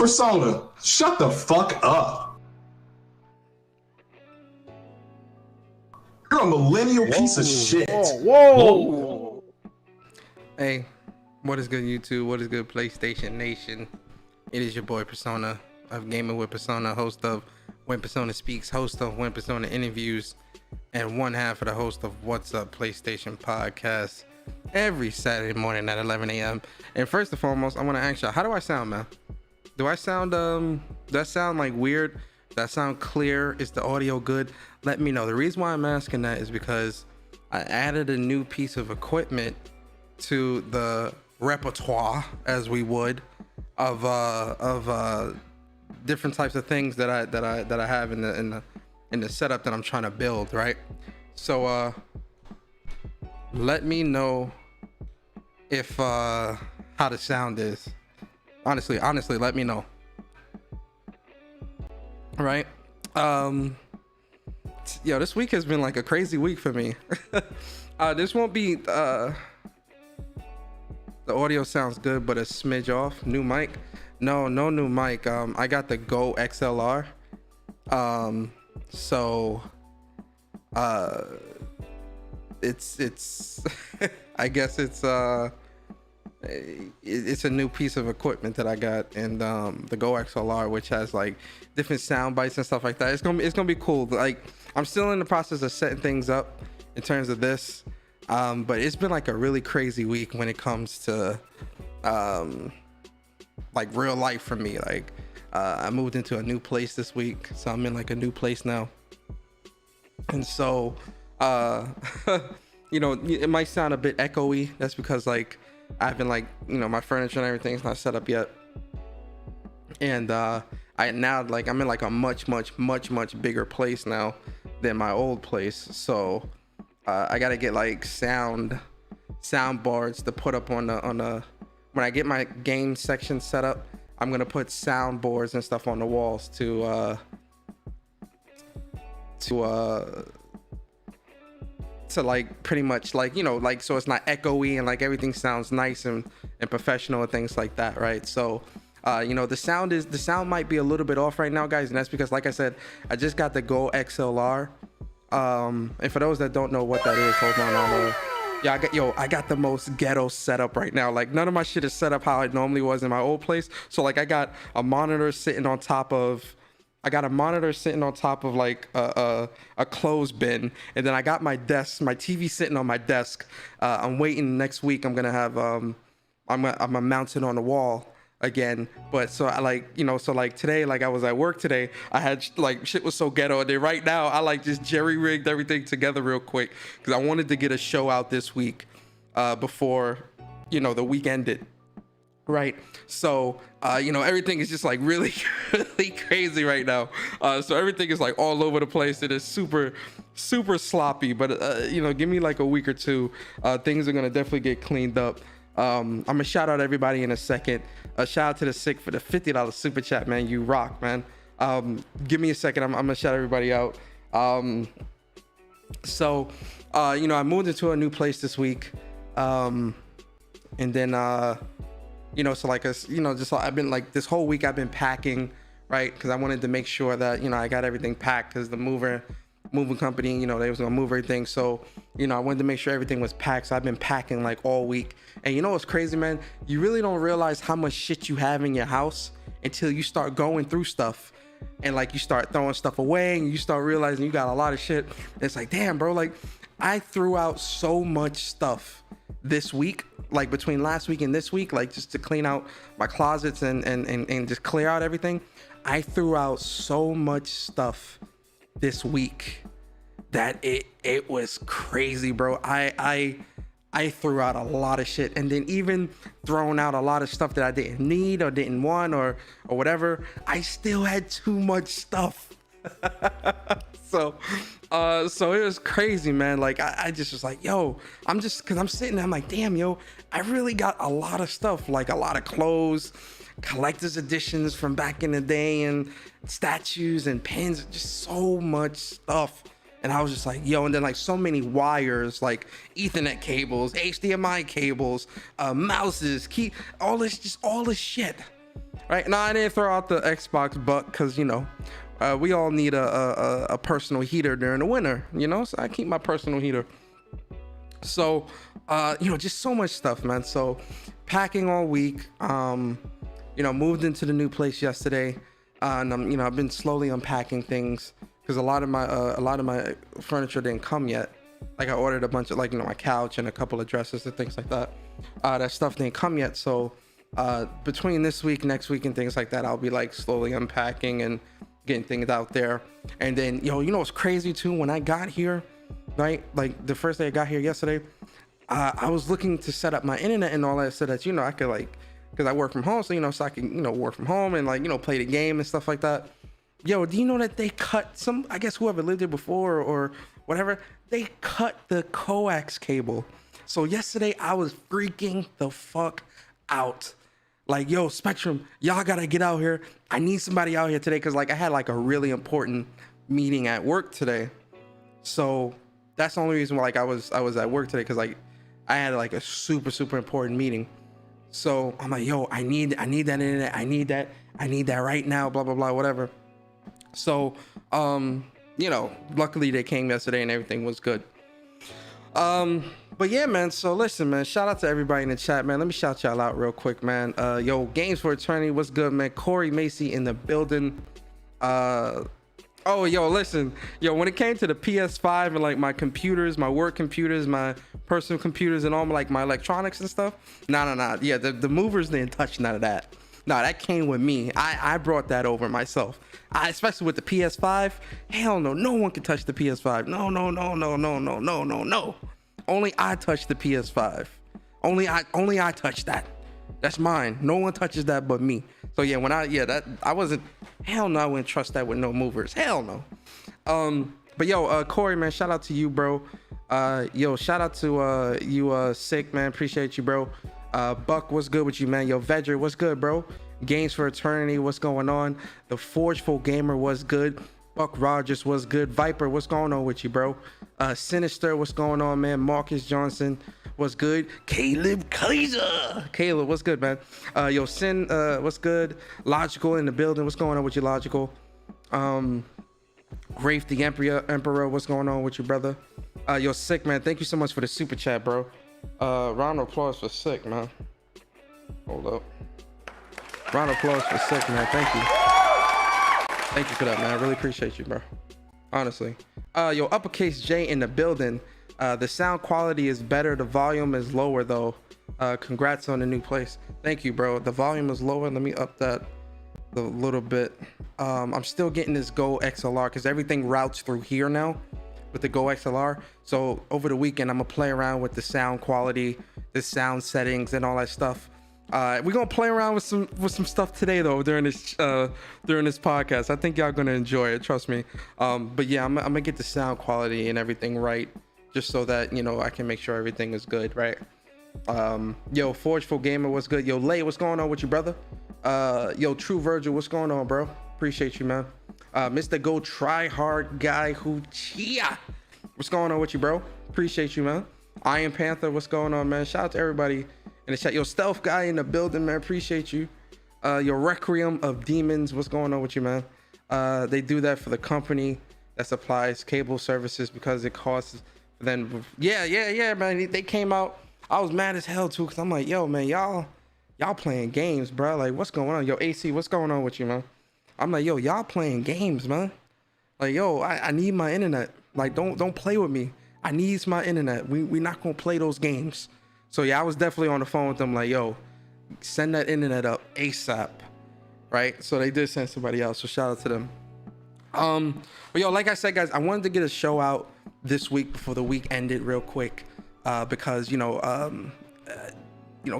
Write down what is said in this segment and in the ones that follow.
Persona, shut the fuck up. You're a millennial piece of shit. Whoa. Hey, what is good, YouTube? What is good, PlayStation Nation? It is your boy Persona of Gaming with Persona, host of When Persona Speaks, host of When Persona Interviews, and one half of the host of What's Up PlayStation Podcast every Saturday morning at 11 a.m. And first and foremost, I want to ask y'all, how do I sound, man? Do I sound like weird? Does that sound clear? Is the audio good? Let me know. The reason why I'm asking that is because I added a new piece of equipment to the repertoire, as we would, of different types of things that I have in the setup that I'm trying to build, right? So let me know if how the sound is. Honestly, let me know. Right? Yo, this week has been like a crazy week for me. This won't be the audio sounds good, but a smidge off. New mic? No new mic. I got the Go XLR. So it's I guess it's a new piece of equipment that I got, and the Go XLR, which has like different sound bites and stuff like that. It's gonna be cool. Like, I'm still in the process of setting things up in terms of this, but it's been like a really crazy week when it comes to like real life for me. Like, I moved into a new place this week, so I'm in like a new place now, and so you know, it might sound a bit echoey. That's because like I haven't, like, you know, my furniture and everything's not set up yet, and I'm in like a much bigger place now than my old place. So I gotta get like sound boards to put up on the when I get my game section set up. I'm gonna put sound boards and stuff on the walls to like pretty much like, you know, like, so it's not echoey and like everything sounds nice and professional and things like that, right? So you know, the sound might be a little bit off right now, guys, and that's because, like I said, I just got the Go XLR. And for those that don't know what that is, hold on, I got the most ghetto setup right now. Like, none of my shit is set up how it normally was in my old place. So like, I got a monitor sitting on top of like a clothes bin, and then I got my TV sitting on my desk. I'm waiting next week. I'm gonna have I'm gonna mount it on the wall again. But so I like, you know, so like today, like I was at work today, I had like shit was so ghetto, and then right now I like just jerry rigged everything together real quick because I wanted to get a show out this week before, you know, the week ended. Right, so you know, everything is just like really crazy right now. So everything is like all over the place. It is super sloppy, but you know, give me like a week or two, things are gonna definitely get cleaned up. I'm gonna shout out everybody in a second. Shout out to the Sick for the $50 super chat, man. You rock, man. Give me a second. I'm gonna shout everybody out. So you know, I moved into a new place this week, and then you know, so like, you know, just I've been like this whole week I've been packing, right? Because I wanted to make sure that, you know, I got everything packed, because the moving company, you know, they was gonna move everything. So, you know, I wanted to make sure everything was packed. So I've been packing like all week. And you know what's crazy, man? You really don't realize how much shit you have in your house until you start going through stuff, and like you start throwing stuff away, and you start realizing you got a lot of shit. And it's like, damn, bro, like I threw out so much stuff this week, like between last week and this week, like just to clean out my closets and just clear out everything. I threw out so much stuff this week that it was crazy, bro. I threw out a lot of shit, and then even throwing out a lot of stuff that I didn't need or didn't want or whatever, I still had too much stuff. So it was crazy, man. Like I just was like, yo, cause I'm sitting there, I'm like, damn, yo, I really got a lot of stuff, like a lot of clothes, collector's editions from back in the day, and statues and pins, just so much stuff. And I was just like, yo, and then like so many wires, like Ethernet cables, HDMI cables, mouses, all this shit. right? No, I didn't throw out the Xbox buck because, you know, we all need a personal heater during the winter, you know? So I keep my personal heater. So, you know, just so much stuff, man. So packing all week, you know, moved into the new place yesterday. And you know, I've been slowly unpacking things because a lot of my furniture didn't come yet. Like I ordered a bunch of, like, you know, my couch and a couple of dressers and things like that. That stuff didn't come yet. So between this week, next week, and things like that, I'll be like slowly unpacking and getting things out there. And then, you know what's crazy too? When I got here, right, like the first day I got here yesterday, I was looking to set up my internet and all that so that, you know, I could, like, because I work from home, so, you know, so I can, you know, work from home and, like, you know, play the game and stuff like that. Yo, do you know that they cut some, I guess whoever lived there before or whatever, they cut the coax cable. So yesterday I was freaking the fuck out. Like, yo, Spectrum, y'all gotta get out here. I need somebody out here today because, like, I had like a really important meeting at work today. So that's the only reason why, like, I was at work today, because, like, I had like a super important meeting. So I'm like, yo, I need that internet. I need that right now, blah, blah, blah, whatever. So, you know, luckily they came yesterday and everything was good. But yeah, man, so listen, man, shout out to everybody in the chat, man. Let me shout y'all out real quick, man. Yo, Games for Eternity, what's good, man? Corey Macy in the building. Oh, yo, listen, yo, when it came to the PS5 and, like, my computers, my work computers, my personal computers, and all my, like, my electronics and stuff, nah. Yeah, the movers didn't touch none of that. Nah, that came with me. I brought that over myself. Especially with the PS5. Hell no, no one can touch the PS5. No. Only I touch the PS5. Only I touch that. That's mine. No one touches that but me. So yeah, hell no, I wouldn't trust that with no movers. Hell no. But yo, Corey, man, shout out to you, bro. Yo, shout out to you, Sick, man. Appreciate you, bro. Buck, what's good with you, man? Yo, Vedger, what's good, bro? Games for Eternity, what's going on? The Forgeful Gamer, what's good? Buck Rogers, what's good? Viper, what's going on with you, bro? Sinister, what's going on, man? Marcus Johnson, what's good? Caleb Kaiser, Caleb, what's good, man? Yo, Sin, what's good? Logical in the building, what's going on with you, Logical? Rafe the Emperor, what's going on with you, brother? Yo, Sick, man, thank you so much for the super chat, bro. Round of applause for Sick, man. Hold up. Round of applause for Sick, man. Thank you for that, man. I really appreciate you, bro. Honestly. Yo, Uppercase J in the building. The sound quality is better. The volume is lower, though. Congrats on the new place. Thank you, bro. The volume is lower. Let me up that a little bit. I'm still getting this Go XLR because everything routes through here now with the Go XLR. So over the weekend, I'm gonna play around with the sound quality, the sound settings, and all that stuff. We're gonna play around with some stuff today, though, during this podcast. I think y'all gonna enjoy it, trust me. But yeah, I'm gonna get the sound quality and everything right, just so that, you know, I can make sure everything is good, right? Yo, Forgeful Gamer, what's good? Yo, Lay, what's going on with you, brother? Yo, True Virgil, what's going on, bro? Appreciate you, man. Mr. Go Try Hard Guy Who Chia, what's going on with you, bro? Appreciate you, man. Iron Panther, what's going on, man? Shout out to everybody in the chat. Yo, Stealth Guy in the building, man. Appreciate you. Yo, Requiem of Demons, what's going on with you, man? They do that for the company that supplies cable services because it costs them. Yeah, man. They came out. I was mad as hell too, because I'm like, yo, man, y'all playing games, bro. Like, what's going on? Yo, AC, what's going on with you, man? I'm like, yo, y'all playing games, man. Like, yo, I need my internet. Like, don't play with me. I need my internet. We not gonna play those games. So yeah, I was definitely on the phone with them, like, yo, send that internet up ASAP, right? So they did send somebody else. So shout out to them. But yo, like I said, guys, I wanted to get a show out this week before the week ended, real quick, because you know,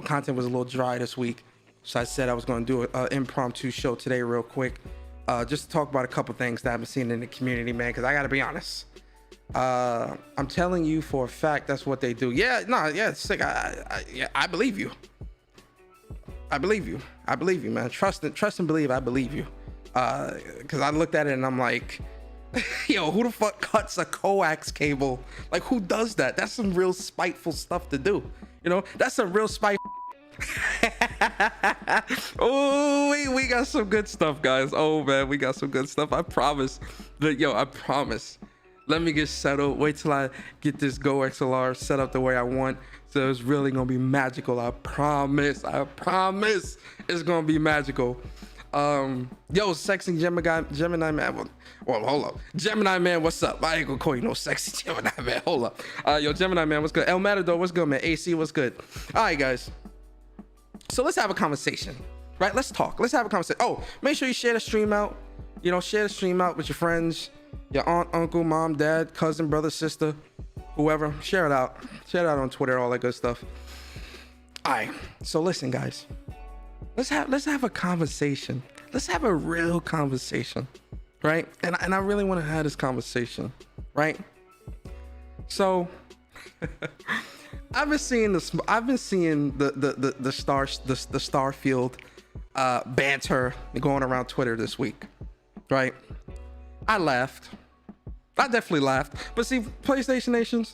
content was a little dry this week. So I said I was going to do an impromptu show today real quick, just to talk about a couple things that I've been seeing in the community, man, because I got to be honest. I'm telling you for a fact that's what they do. It's sick. I believe you. I believe you, man. Trust and believe. I believe you. Because I looked at it and I'm like, yo, who the fuck cuts a coax cable? Like, who does that? That's some real spiteful stuff to do. You know, that's some real spite. Oh, we got some good stuff, guys. Oh man, we got some good stuff. I promise. I promise. Let me get settled. Wait till I get this Go XLR set up the way I want. So it's really gonna be magical. I promise. I promise. It's gonna be magical. Sexy Gemini man. Well, hold up. Gemini man, what's up? I ain't gonna call you no sexy Gemini man. Hold up. Gemini man, what's good? El Matador, what's good, man? AC, what's good? All right, guys. So let's have a conversation, right? Let's talk. Let's have a conversation. Oh, make sure you share the stream out. Share the stream out with your friends, your aunt, uncle, mom, dad, cousin, brother, sister, whoever. Share it out. Share it out on Twitter, all that good stuff. All right. So listen, guys. Let's have a conversation. Let's have a real conversation, right? And I really want to have this conversation, right? So I've been seeing the Starfield banter going around Twitter this week, right? I laughed. I definitely laughed. But see, PlayStation Nation,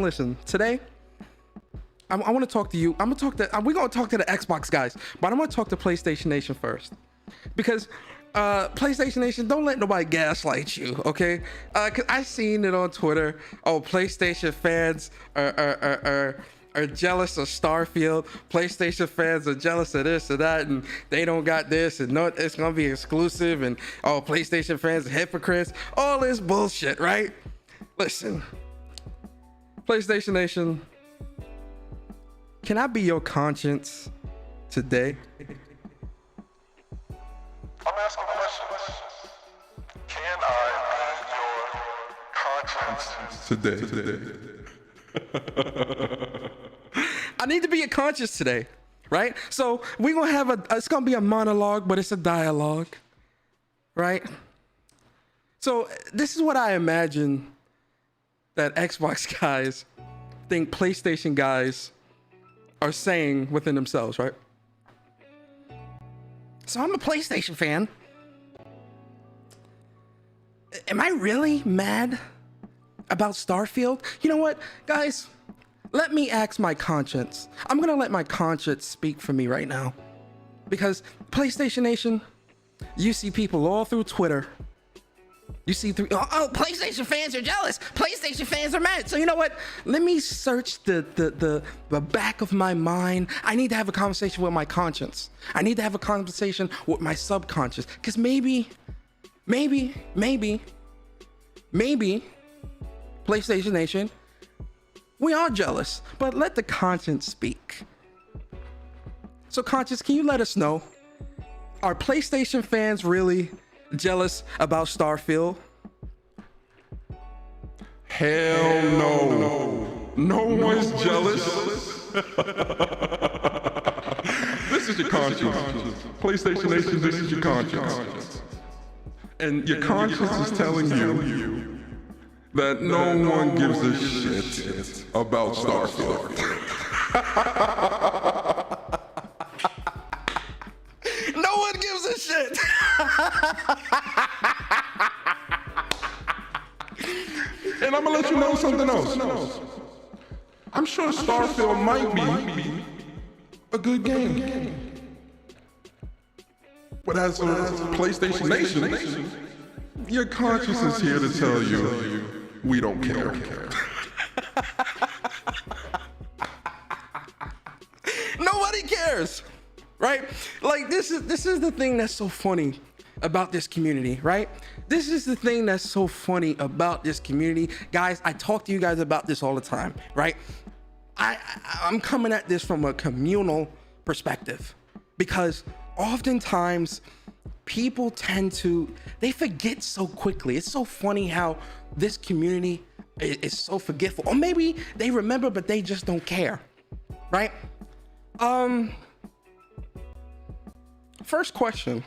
listen, today I want to talk to you. We're going to talk to the Xbox guys, but I'm going to talk to PlayStation Nation first. Because PlayStation Nation, don't let nobody gaslight you, okay? Cause I seen it on Twitter. Oh, PlayStation fans are jealous of Starfield. PlayStation fans are jealous of this or that, and they don't got this, and no, it's gonna be exclusive. And oh, PlayStation fans are hypocrites. All this bullshit, right? Listen, PlayStation Nation, can I be your conscience today? I'm asking questions. Can I be your conscience today? I need to be your conscience today, right? So we're gonna have it's gonna be a monologue, but it's a dialogue, right? So this is what I imagine that Xbox guys think PlayStation guys are saying within themselves, right? So I'm a PlayStation fan. Am I really mad about Starfield? You know what, guys? Let me ask my conscience. I'm gonna let my conscience speak for me right now. Because PlayStation Nation, you see people all through Twitter. You see PlayStation fans are jealous. PlayStation fans are mad. So you know what? Let me search the back of my mind. I need to have a conversation with my conscience. I need to have a conversation with my subconscious. Because maybe, PlayStation Nation, we are jealous. But let the conscience speak. So conscience, can you let us know? Are PlayStation fans really jealous about Starfield? Hell no. No one's jealous. This is your conscience. PlayStation Nation, this is your conscience. And your conscience is telling you that no one gives a shit about Starfield. No one gives a shit. And I'm gonna let you know something else. I'm sure Starfield might be a good game. But as a PlayStation Nation, your conscience is here to tell you we don't care. Nobody cares, right? Like this is the thing that's so funny about this community, right? This is the thing that's so funny about this community. Guys, I talk to you guys about this all the time, right? I'm coming at this from a communal perspective because oftentimes people they forget so quickly. It's so funny how this community is so forgetful. Or maybe they remember, but they just don't care, right? First question.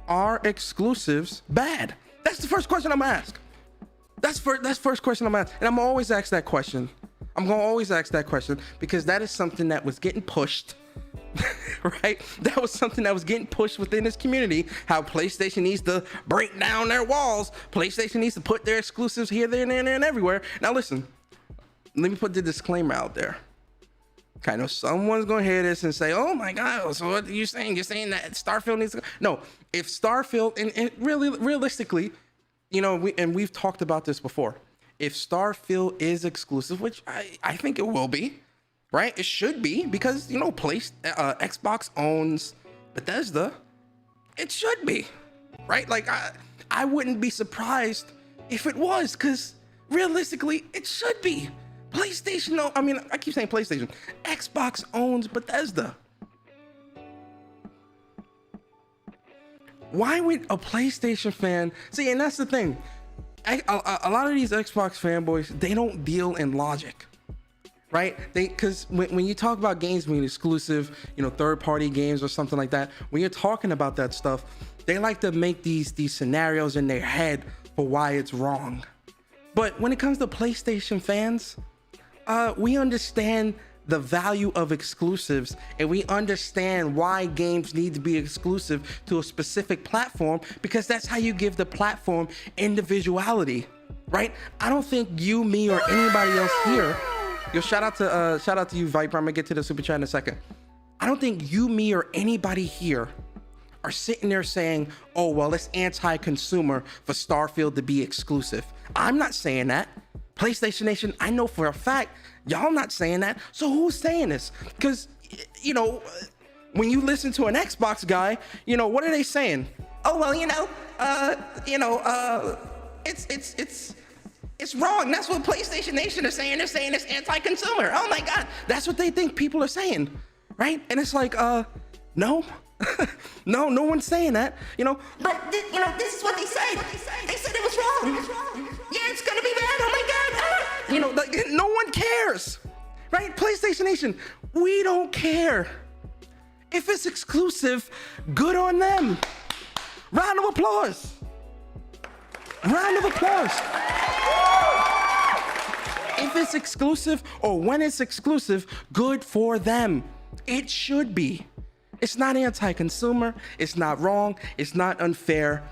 Are exclusives bad? That's the first question I'm gonna ask. That's first question I'm gonna ask. And I'm gonna always ask that question. I'm gonna always ask that question because that is something that was getting pushed, right? That was something that was getting pushed within this community. How PlayStation needs to break down their walls. PlayStation needs to put their exclusives here, there, and everywhere. Now listen, let me put the disclaimer out there. I know someone's gonna hear this and say, "Oh my God, so what are you saying? You're saying that Starfield needs to go?" No, if Starfield and really realistically, you know, we've talked about this before. If Starfield is exclusive, which I think it will be, right? It should be because, you know, Xbox owns Bethesda. It should be, right? Like I wouldn't be surprised if it was, because realistically, it should be. PlayStation, no, I mean, I keep saying PlayStation. Xbox owns Bethesda. Why would a PlayStation fan see? And that's the thing. A lot of these Xbox fanboys, they don't deal in logic, right? Because when you talk about games being exclusive, you know, third-party games or something like that, when you're talking about that stuff, they like to make these scenarios in their head for why it's wrong. But when it comes to PlayStation fans, we understand the value of exclusives, and we understand why games need to be exclusive to a specific platform, because that's how you give the platform individuality, right? I don't think you, me, or anybody else here. Yo, shout out to you, Viper. I'm gonna get to the super chat in a second. I don't think you, me, or anybody here are sitting there saying, "Oh, well, it's anti-consumer for Starfield to be exclusive." I'm not saying that. PlayStation Nation, I know for a fact y'all not saying that. So who's saying this? Because, you know, when you listen to an Xbox guy, you know, what are they saying? Oh, well, it's wrong. That's what PlayStation Nation is saying. They're saying it's anti-consumer. Oh my God, that's what they think people are saying, right? And it's like, no. no one's saying that, you know. But this is what they said. They said it was wrong. Yeah, it's gonna be bad. Oh my God. You know, like, no one cares, right? PlayStation Nation, we don't care. If it's exclusive, good on them. Round of applause. Round of applause. If it's exclusive, or when it's exclusive, good for them. It should be. It's not anti-consumer. It's not wrong. It's not unfair.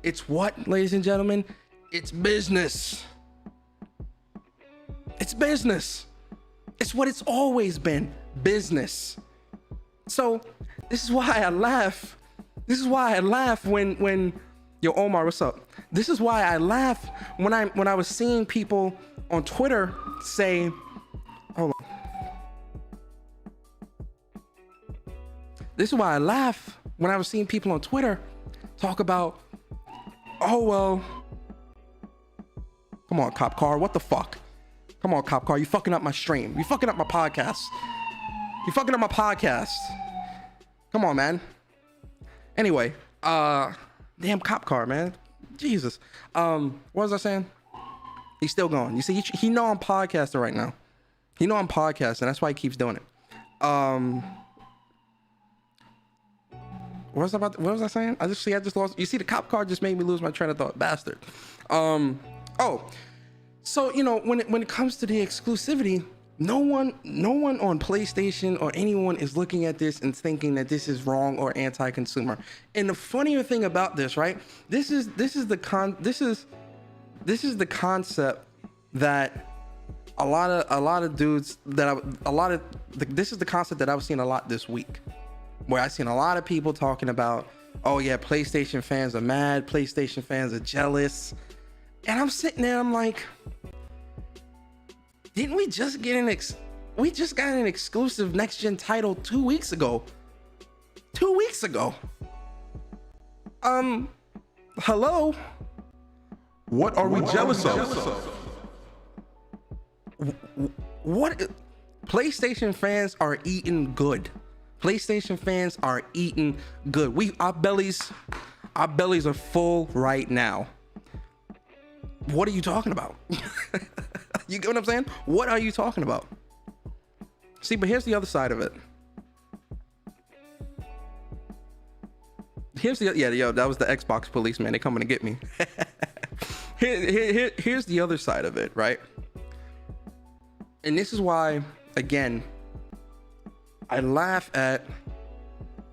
It's what, ladies and gentlemen? It's business. It's business. It's what it's always been, business. So this is why I laugh. This is why I laugh when yo, Omar, what's up? This is why I laugh when I was seeing people on Twitter say, hold on. This is why I laugh when I was seeing people on Twitter talk about, oh, well, come on, Cop Car, what the fuck? Come on, Cop Car, you fucking up my stream. You fucking up my podcast. You fucking up my podcast. Come on, man. Anyway, damn Cop Car, man. Jesus. What was I saying? He's still going. You see, he know I'm podcasting right now. He know I'm podcasting. That's why he keeps doing it. What was I saying? I just lost. You see, the Cop Car just made me lose my train of thought, bastard. So you know, when it comes to the exclusivity, no one on PlayStation or anyone is looking at this and thinking that this is wrong or anti-consumer. And the funnier thing about this, right? This is the concept that a lot of dudes this is the concept that I was seeing a lot this week, where I seen a lot of people talking about, oh yeah, PlayStation fans are mad, PlayStation fans are jealous. And I'm sitting there, I'm like, didn't we just get we just got an exclusive next gen title 2 weeks ago? 2 weeks ago. Hello? What are we jealous of? What? PlayStation fans are eating good. PlayStation fans are eating good. Our bellies are full right now. What are you talking about? You get what I'm saying? What are you talking about? See, but here's the other side of it. That was the Xbox police, man. They coming to get me. Here's the other side of it, right? And this is why, again, I laugh at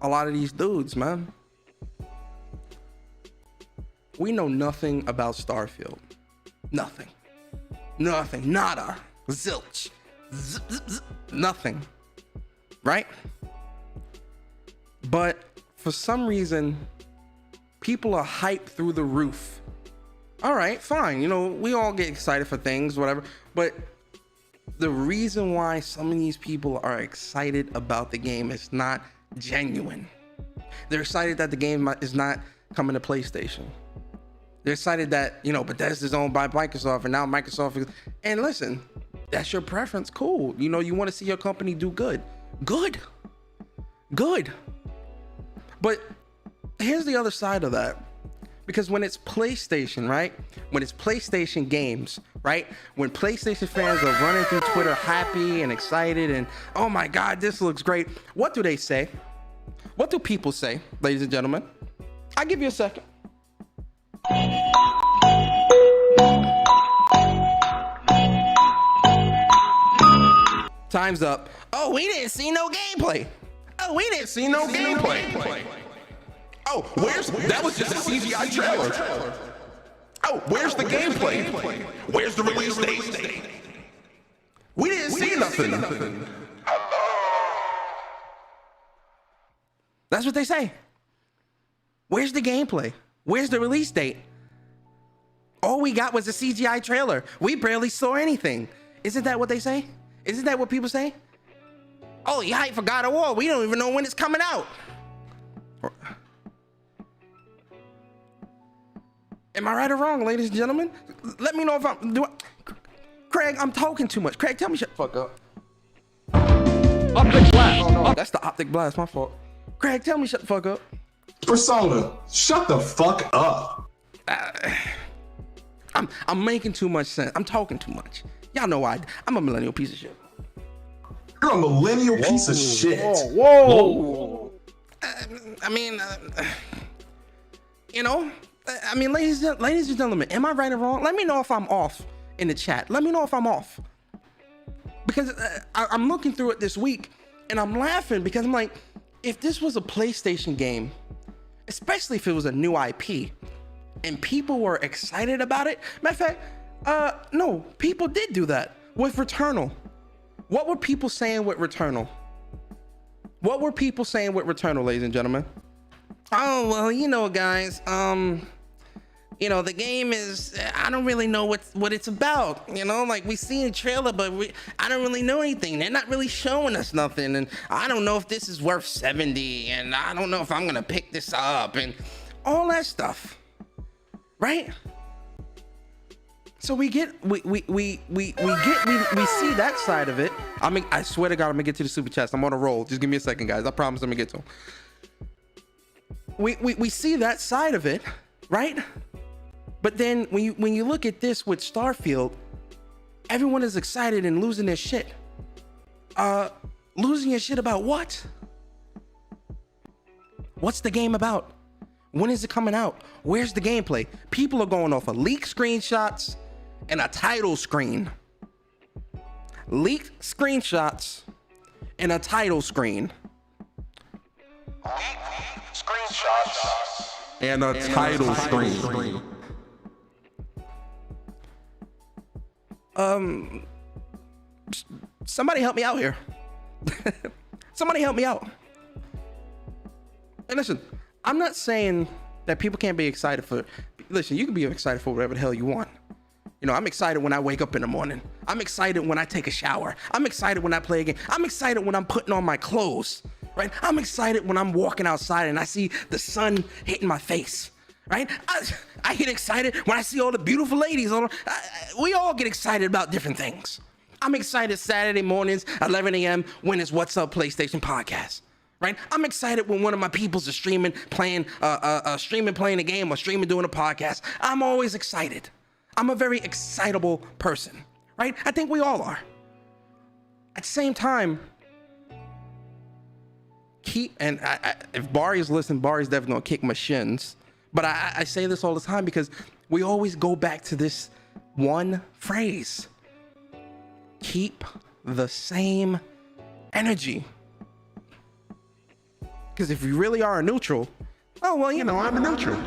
a lot of these dudes, man. We know nothing about Starfield. Nothing. Nada. Zilch. Nothing. right? But for some reason, people are hyped through the roof. All right, fine. You know, we all get excited for things, whatever. But the reason why some of these people are excited about the game is not genuine. They're excited that the game is not coming to PlayStation. They're excited that, you know, Bethesda's owned by Microsoft, and now Microsoft is... And listen, that's your preference. Cool. You know, you want to see your company do good. Good. But here's the other side of that. Because when it's PlayStation, right? When it's PlayStation games, right? When PlayStation fans are running through Twitter happy and excited and, oh my God, this looks great. What do they say? What do people say, ladies and gentlemen? I'll give you a second. Time's up. Oh, we didn't see no gameplay. Oh, that was just a CGI trailer. Oh, where's the gameplay? Where's the release date? We didn't see nothing. That's what they say. Where's the gameplay? Where's the release date? All we got was a CGI trailer. We barely saw anything. Isn't that what they say? Isn't that what people say? Oh, you hyped for God of War. We don't even know when it's coming out. Am I right or wrong, ladies and gentlemen? Let me know if Craig, I'm talking too much. Craig, tell me shut the fuck up. Optic blast. Oh, no, that's the optic blast, my fault. Craig, tell me shut the fuck up. Persona, shut the fuck up. I'm making too much sense. I'm talking too much. Y'all know why. I'm a millennial piece of shit. You're a millennial piece of shit. Whoa. I mean, you know, I mean, ladies and gentlemen, am I right or wrong? Let me know if I'm off in the chat. Let me know if I'm off. Because I'm looking through it this week and I'm laughing because I'm like, if this was a PlayStation game, especially if it was a new IP and people were excited about it. Matter of fact, no, people did do that with Returnal. What were people saying with Returnal? Ladies and gentlemen? Oh, well, you know, guys, you know, the game is, I don't really know what it's about, you know, like we see a trailer, but I don't really know anything. They're not really showing us nothing. And I don't know if this is worth 70 and I don't know if I'm going to pick this up and all that stuff. Right? So we see that side of it. I swear to God, I'm gonna get to the super chats. I'm on a roll. Just give me a second, guys. I promise I'm gonna get to them. We see that side of it, right? But then when you look at this with Starfield, everyone is excited and losing their shit. Losing your shit about what? What's the game about? When is it coming out? Where's the gameplay? People are going off of leaked screenshots and a title screen. Leaked screenshots and a title screen. Screenshots. And a title screen. Somebody help me out here. Somebody help me out. And listen, I'm not saying that people can't be excited for... Listen, you can be excited for whatever the hell you want. You know, I'm excited when I wake up in the morning. I'm excited when I take a shower. I'm excited when I play a game. I'm excited when I'm putting on my clothes, right? I'm excited when I'm walking outside and I see the sun hitting my face, right? I get excited when I see all the beautiful ladies. We all get excited about different things. I'm excited Saturday mornings, 11 a.m. when it's What's Up PlayStation podcast. Right? I'm excited when one of my peoples is streaming, playing a game or streaming, doing a podcast. I'm always excited. I'm a very excitable person, right? I think we all are. At the same time, if Barry's listening, Barry's definitely gonna kick my shins. But I say this all the time because we always go back to this one phrase. Keep the same energy. Because if you really are a neutral, oh, well, you know, I'm a neutral.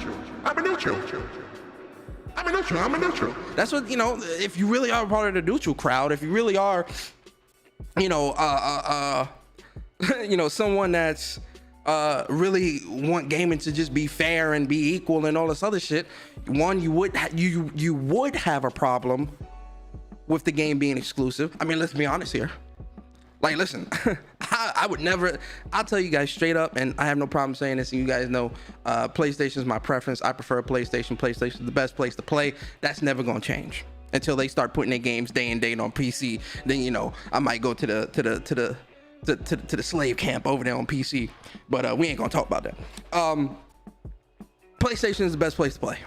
That's what, you know, if you really are part of the neutral crowd, if you really are, you know, someone that's really want gaming to just be fair and be equal and all this other shit, one, you would have a problem with the game being exclusive. I mean, let's be honest here. Like, listen, I would never, I'll tell you guys straight up, and I have no problem saying this, and you guys know, PlayStation is my preference. I prefer PlayStation. PlayStation is the best place to play. That's never gonna change until they start putting their games day and date on PC. Then, I might go to the slave camp over there on PC, but we ain't gonna talk about that. PlayStation is the best place to play.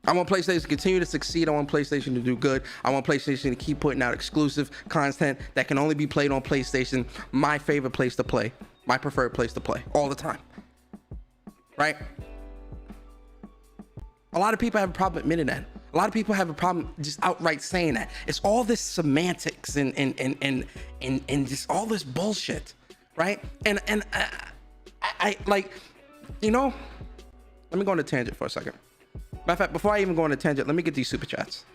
I want PlayStation to continue to succeed. I want PlayStation to do good. I want PlayStation to keep putting out exclusive content that can only be played on PlayStation. My favorite place to play, my preferred place to play all the time, right? A lot of people have a problem admitting that. A lot of people have a problem just outright saying that. It's all this semantics and just all this bullshit, right? And I like, let me go on a tangent for a second. Matter of fact, before I even go on a tangent, let me get these super chats.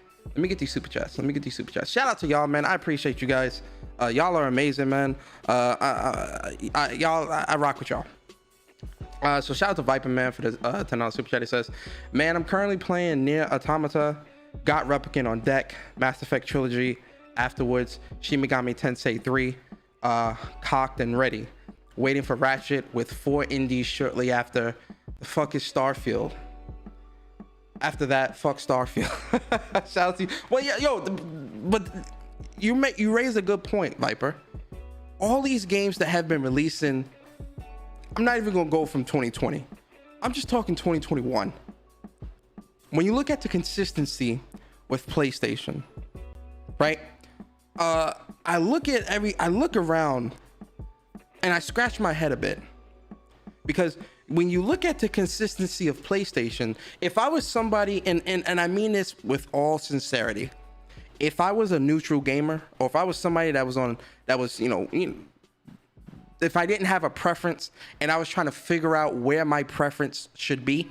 Shout out to y'all, man. I appreciate you guys. Y'all are amazing, man. I rock with y'all. So shout out to Viper Man for the $10 super chat. He says, man, I'm currently playing Nier Automata, got Replicant on deck, Mass Effect Trilogy afterwards, Shin Megami Tensei 3, cocked and ready, waiting for Ratchet with 4 indies shortly after. The fuck is Starfield? After that, fuck Starfield. Shout out to you. Well, yeah, but you raise a good point, Viper. All these games that have been releasing, I'm not even gonna go from 2020. I'm just talking 2021. When you look at the consistency with PlayStation, right? I look around and I scratch my head a bit, because when you look at the consistency of PlayStation, if I was somebody, and I mean this with all sincerity, if I was a neutral gamer, or if I was somebody that was if I didn't have a preference and I was trying to figure out where my preference should be,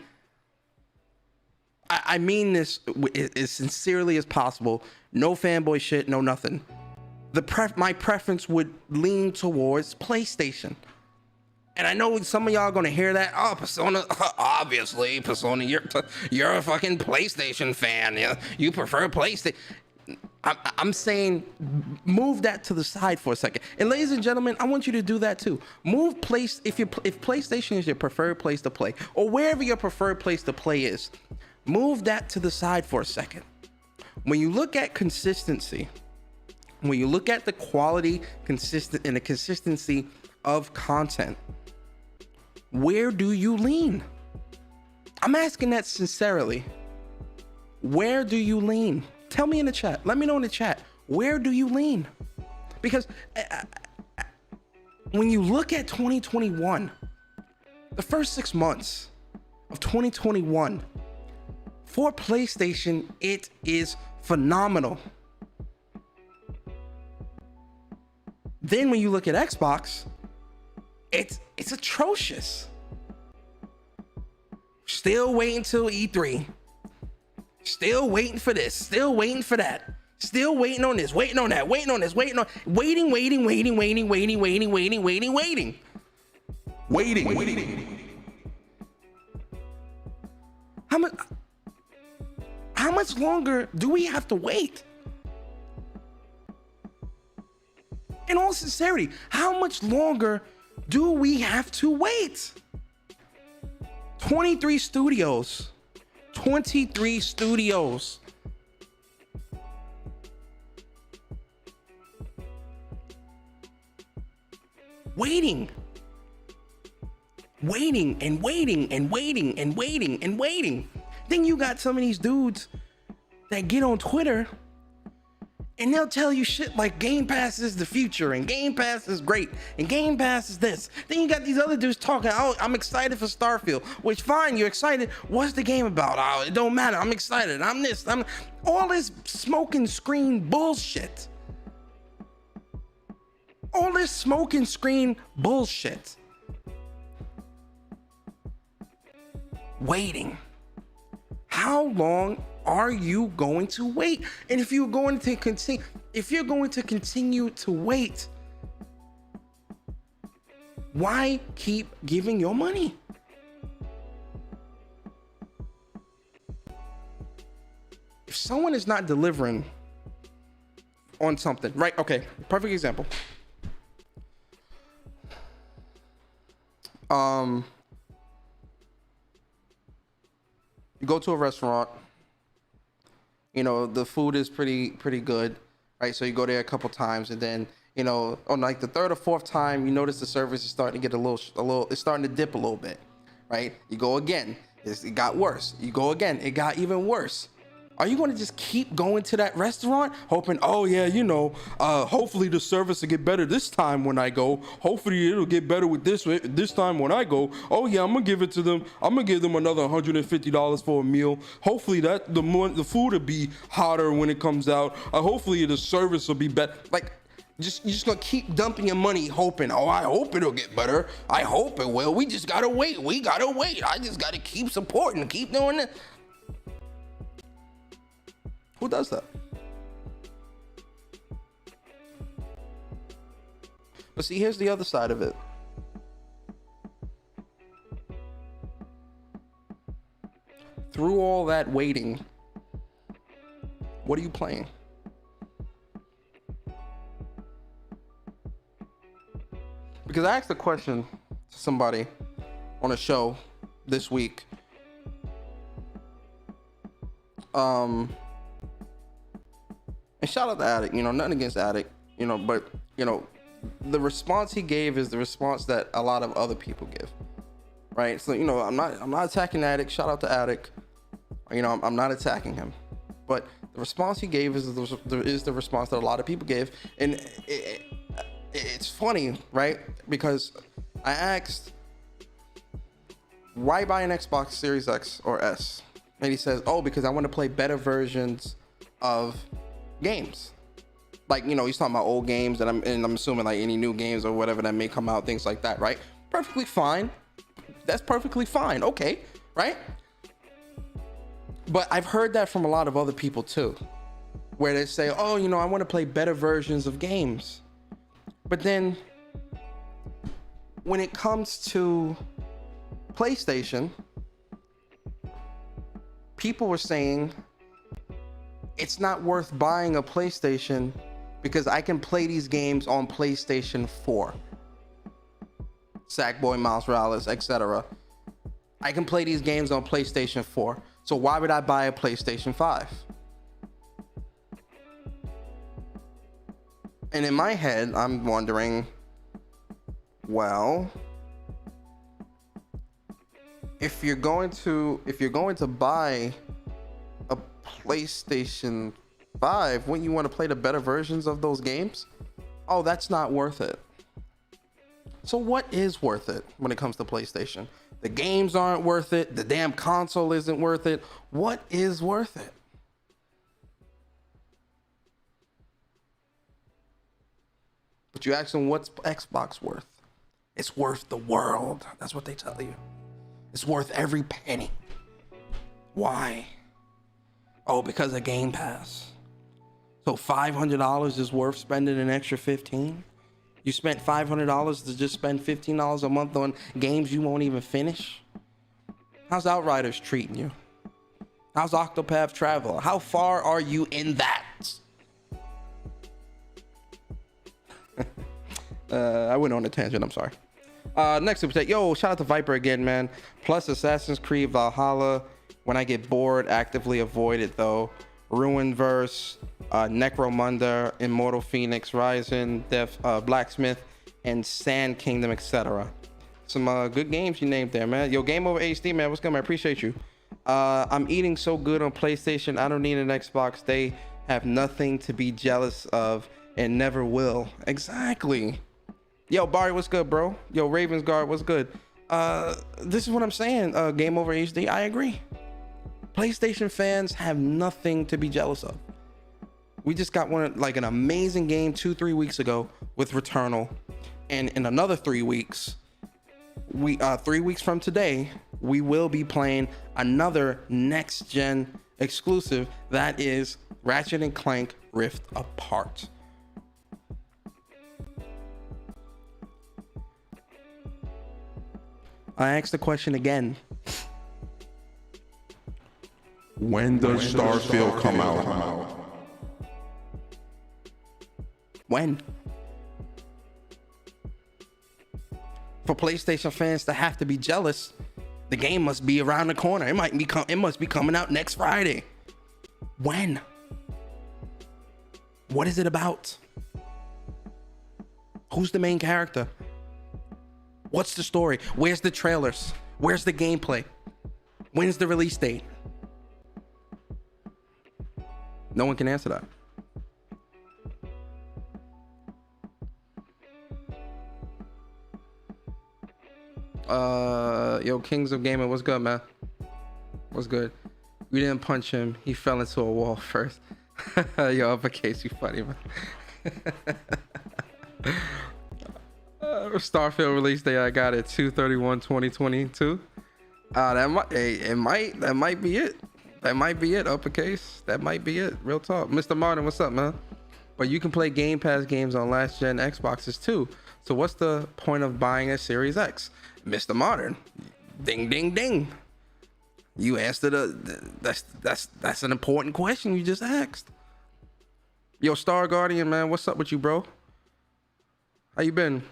I mean this as sincerely as possible. No fanboy shit, no nothing. My preference would lean towards PlayStation. And I know some of y'all are gonna hear that. Oh, Persona, obviously, Persona, you're a fucking PlayStation fan. You prefer PlayStation. I'm saying move that to the side for a second. And ladies and gentlemen, I want you to do that too. If PlayStation is your preferred place to play, or wherever your preferred place to play is, move that to the side for a second. When you look at consistency, when you look at the quality, and the consistency of content, where do you lean? I'm asking that sincerely. Where do you lean? Tell me in the chat. Let me know in the chat. Where do you lean? Because when you look at 2021, the first 6 months of 2021, for PlayStation, it is phenomenal. Then when you look at Xbox, it's atrocious. Still waiting till E3. Still waiting for this. Still waiting for that. Still waiting on this. Waiting on that. Waiting on this. Waiting. How much longer do we have to wait? In all sincerity, how much longer do we have to wait? 23 studios. Waiting. Then you got some of these dudes that get on Twitter and they'll tell you shit like Game Pass is the future and Game Pass is great and Game Pass is this. Then you got these other dudes talking, oh, I'm excited for Starfield, which fine, you're excited. What's the game about? Oh, it don't matter. I'm excited. I'm all this smoke and screen bullshit. All this smoke and screen bullshit. Waiting. How long are you going to wait? And if you're going to continue to wait, Why keep giving your money? If someone is not delivering on something, right? Okay, perfect example. You go to a restaurant, you know, the food is pretty good, right? So you go there a couple times, and then, you know, on like the third or fourth time, you notice the service is starting to get a little, it's starting to dip a little bit, right? You go again, it got worse. You go again, it got even worse. Are you going to just keep going to that restaurant hoping, oh yeah, you know, hopefully the service will get better this time when I go. Hopefully it'll get better with this time when I go. Oh yeah, I'm gonna give it to them. I'm gonna give them another $150 for a meal. Hopefully that the food will be hotter when it comes out. Hopefully the service will be better. Like, you're just gonna keep dumping your money hoping, oh, I hope it'll get better. I hope it will. We just gotta wait. I just gotta keep supporting, keep doing it. Who does that? But see, here's the other side of it. Through all that waiting, what are you playing? Because I asked a question to somebody on a show this week. And shout out to Addict, you know, nothing against Addict, you know, but, you know, the response he gave is the response that a lot of other people give, right? So, you know, I'm not attacking Addict. Shout out to Addict. You know, I'm not attacking him, but the response he gave is the response that a lot of people give. And it's funny, right? Because I asked, why buy an Xbox Series X or S? And he says, oh, because I want to play better versions of games. Like, you know, he's talking about old games, and I'm assuming like any new games or whatever that may come out, things like that, right? Perfectly fine. That's perfectly fine. Okay, right? But I've heard that from a lot of other people too, where they say, oh, you know, I want to play better versions of games. But then when it comes to PlayStation, people were saying it's not worth buying a PlayStation because I can play these games on PlayStation 4. Sackboy, Miles Morales, etc. I can play these games on PlayStation 4. So why would I buy a PlayStation 5? And in my head, I'm wondering, well, if you're going to buy a PlayStation 5, wouldn't you want to play the better versions of those games? Oh, that's not worth it. So what is worth it when it comes to PlayStation? The games aren't worth it. The damn console isn't worth it. What is worth it? But you ask them, what's Xbox worth? It's worth the world. That's what they tell you. It's worth every penny. Why? Oh, because of Game Pass. So $500 is worth spending an extra $15? You spent $500 to just spend $15 a month on games you won't even finish? How's Outriders treating you? How's Octopath Traveler? How far are you in that? I went on a tangent, I'm sorry. Next super chat. Yo, shout out to Viper again, man. Plus Assassin's Creed Valhalla. When I get bored, actively avoid it though. Ruinverse, Necromunda, Immortal Phoenix, Rising, Blacksmith, and Sand Kingdom, etc. Some good games you named there, man. Yo, Game Over HD, man. What's good, man? Appreciate you. I'm eating so good on PlayStation. I don't need an Xbox. They have nothing to be jealous of and never will. Exactly. Yo, Barry, what's good, bro? Yo, Ravensguard, what's good? This is what I'm saying. Game Over HD. I agree. PlayStation fans have nothing to be jealous of. We just got an amazing game 2-3 weeks ago with Returnal, and in another 3 weeks, 3 weeks from today, we will be playing another next gen exclusive, that is Ratchet and Clank Rift Apart. I asked the question again. When does Starfield come out? When? For PlayStation fans to have to be jealous, the game must be around the corner. It must be coming out next Friday. When? What is it about? Who's the main character? What's the story? Where's the trailers? Where's the gameplay? When's the release date? No one can answer that. Yo, Kings of Gaming, what's good, man? What's good? We didn't punch him. He fell into a wall first. Yo, uppercase, you funny, man. Starfield release day, I got it 2/31/2022. That might be it. That might be it, uppercase. That might be it. Real talk. Mr. Martin, what's up, man? But you can play Game Pass games on last gen Xboxes too. So what's the point of buying a Series X? Mr. Martin, ding ding ding. You answered that's an important question you just asked. Yo, Star Guardian, man, what's up with you, bro? How you been?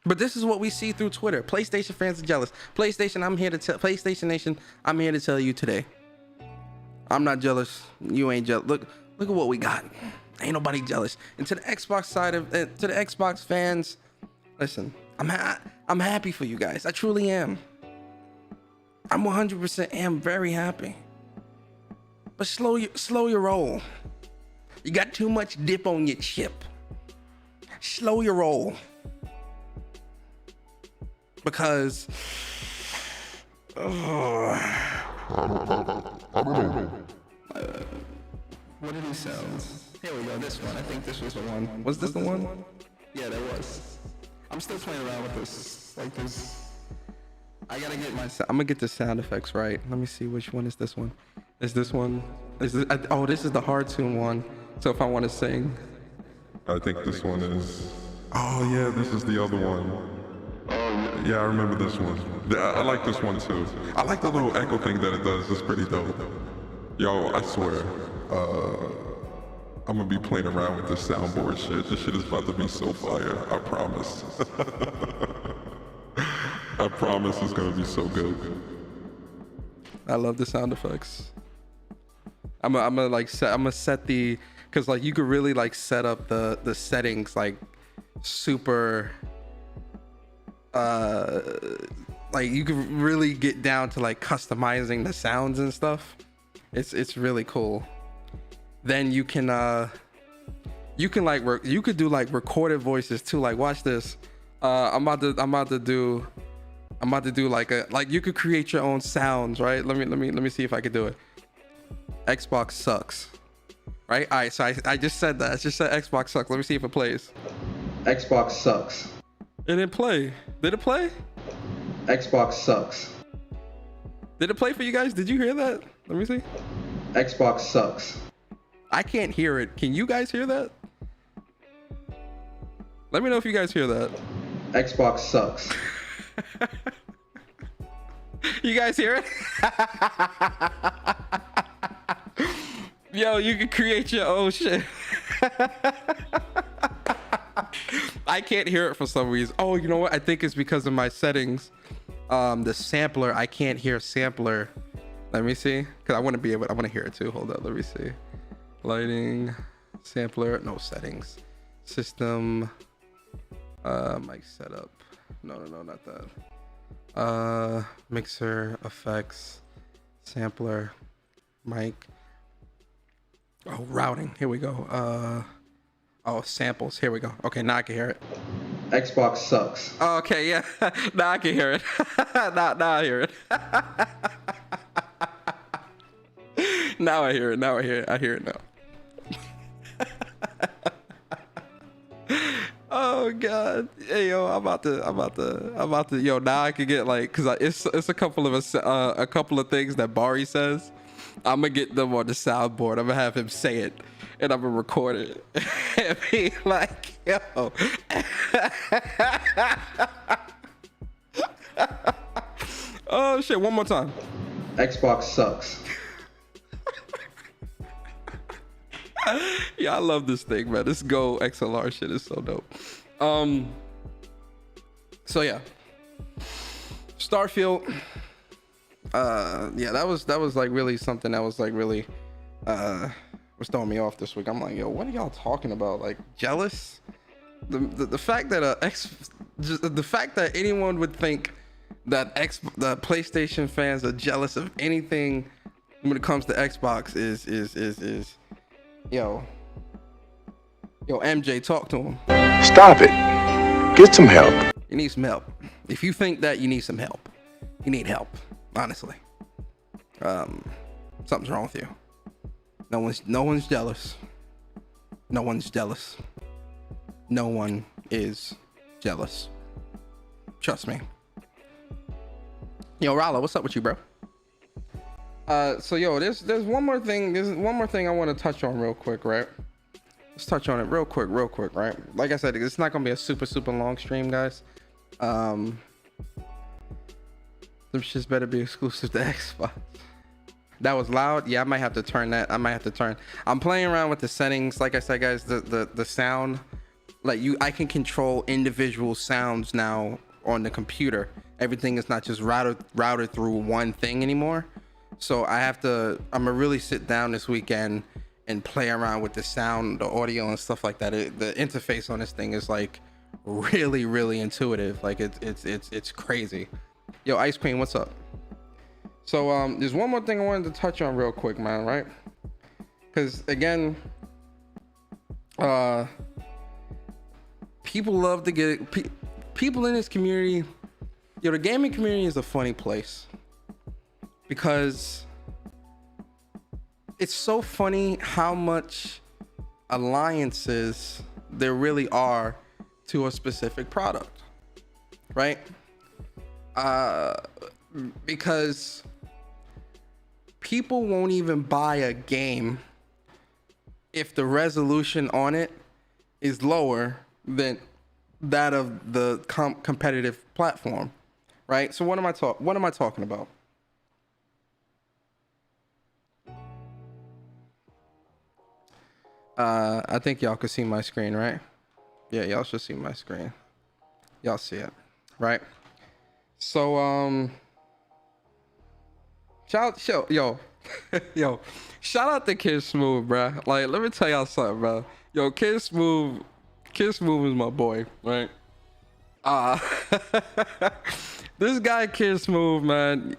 But this is what we see through Twitter. PlayStation fans are jealous. PlayStation, PlayStation Nation, I'm here to tell you today. I'm not jealous. You ain't jealous. Look at what we got. Ain't nobody jealous. And to the Xbox side of to the Xbox fans, listen, I'm happy for you guys. I truly am. I'm 100% am very happy. But slow your roll. You got too much dip on your chip. Slow your roll. Because I don't know. what did he sell? Here we go, this one. I think this was the one. Was this the one? Yeah, that was. I'm still playing around with this. Like this. I gotta get I'm gonna get the sound effects right. Let me see, which one is this one? Is this one? Is this? Oh, this is the hard tune one. So if I want to sing, I think this one is. Oh yeah, this is the other one. Yeah, I remember this one. I like this one too. I like the little echo thing that it does. It's pretty dope. Yo, I swear, I'm gonna be playing around with this soundboard shit. This shit is about to be so fire. I promise. I promise it's gonna be so good. I love the sound effects. I'm gonna set the, cause like you could really like set up the settings like super. Like you could really get down to like customizing the sounds and stuff. It's really cool. Then you can you could do like recorded voices too. Like watch this. I'm about to do like you could create your own sounds, right? Let me see if I could do it. Xbox sucks. Right? All right, so I just said that. I just said Xbox sucks. Let me see if it plays. Xbox sucks. It didn't play. Did it play? Xbox sucks. Did it play for you guys? Did you hear that? Let me see. Xbox sucks. I can't hear it. Can you guys hear that? Let me know if you guys hear that. Xbox sucks. You guys hear it? Yo, you can create your own shit. I can't hear it for some reason. Oh, you know what? I think it's because of my settings. The sampler, I can't hear sampler. Let me see. Cause I want to hear it too. Hold up, let me see. Lighting, sampler, no settings. System, mic setup. No, not that. Mixer, effects, sampler, mic. Oh, routing, here we go. Oh, samples. Here we go. Okay, now I can hear it. Xbox sucks. Oh, okay, yeah. Now I can hear it. now I hear it. Now I hear it. I hear it now. Oh God. Hey yo, I'm about to. Yo, now I can get like, cause it's a couple of things that Bari says. I'm gonna get them on the soundboard. I'm gonna have him say it, and I'm gonna record it. And be like, Yo. Oh shit! One more time. Xbox sucks. Yeah, I love this thing, man. This Go XLR shit is so dope. So yeah, Starfield. Yeah, that was like really something that was like really was throwing me off this week. I'm like, yo, what are y'all talking about? Like jealous? The fact that the fact that anyone would think that the PlayStation fans are jealous of anything when it comes to Xbox is yo MJ, talk to him. Stop it. Get some help. You need some help. If you think that you need some help, you need help. Honestly, something's wrong with you. No one's jealous. No one's jealous. No one is jealous. Trust me. Yo, Rala, what's up with you, bro? So yo, there's one more thing. There's one more thing I want to touch on real quick, right? Let's touch on it real quick, right? Like I said, it's not gonna be a super long stream, guys. Them shits better be exclusive to Xbox. That was loud. Yeah, I might have to turn that. I'm playing around with the settings. Like I said, guys, the sound, like I can control individual sounds now on the computer. Everything is not just routed through one thing anymore. So I'm gonna really sit down this weekend and play around with the sound, the audio, and stuff like that. The interface on this thing is like really intuitive. Like it's crazy. Yo, Ice Queen, what's up? So there's one more thing I wanted to touch on real quick, man, right? Because again, people love to get people in this community. Yo, the gaming community is a funny place because it's so funny how much alliances there really are to a specific product, right? Because people won't even buy a game if the resolution on it is lower than that of the competitive platform, right? So what am I talking about? I think y'all can see my screen, right? Yeah, y'all should see my screen. Y'all see it, right? So shout out to Kid Smooth, bro. Like, let me tell y'all something, bro. Yo, Kid Smooth is my boy, right? This guy Kid Smooth, man,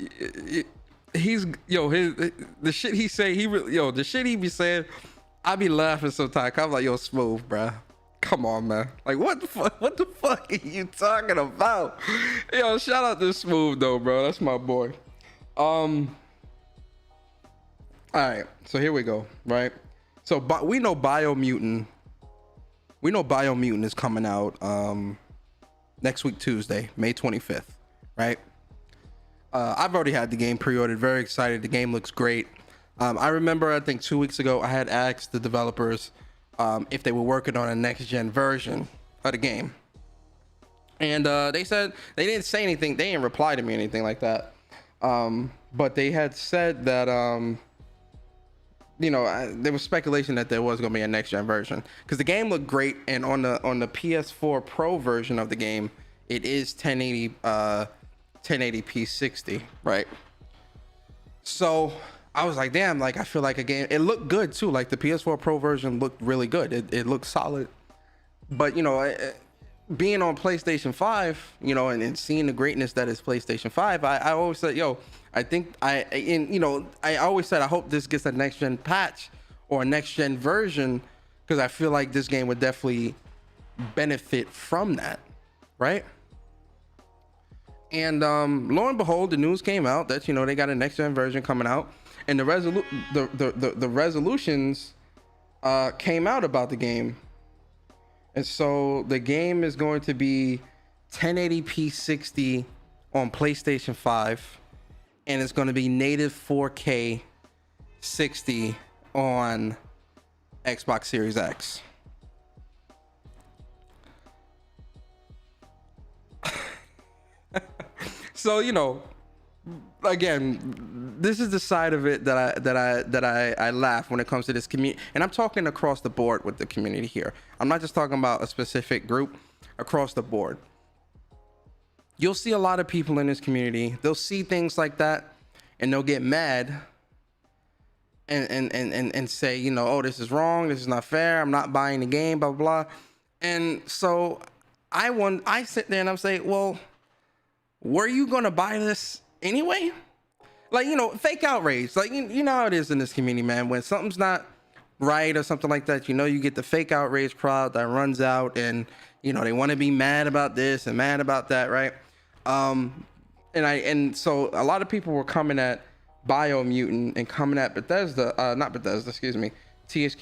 he's the shit he say, the shit he be saying, I be laughing sometimes. I'm like, yo, Smooth, bro. Come on, man. Like, what the fuck are you talking about? Yo, shout out to Smooth though, bro. That's my boy. All right, so here we go, right? So we know Biomutant is coming out next week, Tuesday, May 25th, right? I've already had the game pre-ordered, very excited. The game looks great. I remember, I think 2 weeks ago, I had asked the developers if they were working on a next-gen version of the game. And they said, they didn't say anything. They didn't reply to me or anything like that. But they had said that, there was speculation that there was going to be a next-gen version. Because the game looked great, and on the PS4 Pro version of the game, it is 1080p 60, right? So I was like, damn, like I feel like a game. It looked good too. Like the PS4 Pro version looked really good. It looked solid. But being on PlayStation 5, and seeing the greatness that is PlayStation 5, I always said, I always said I hope this gets a next gen patch or a next gen version, because I feel like this game would definitely benefit from that, right? And lo and behold, the news came out that they got a next gen version coming out, and the resolutions came out about the game, and so the game is going to be 1080p 60 on PlayStation 5, and it's going to be native 4K 60 on Xbox Series X. So, again, this is the side of it that I laugh when it comes to this community, and I'm talking across the board with the community here. I'm not just talking about a specific group. Across the board, you'll see a lot of people in this community. They'll see things like that, and they'll get mad and say, oh, this is wrong. This is not fair. I'm not buying the game. Blah blah blah. And so I sit there and I'm saying, well, were you gonna buy this anyway? Like, fake outrage. Like, you know how it is in this community, man. When something's not right or something like that, you get the fake outrage crowd that runs out and they want to be mad about this and mad about that, right? And so a lot of people were coming at Biomutant and coming at THQ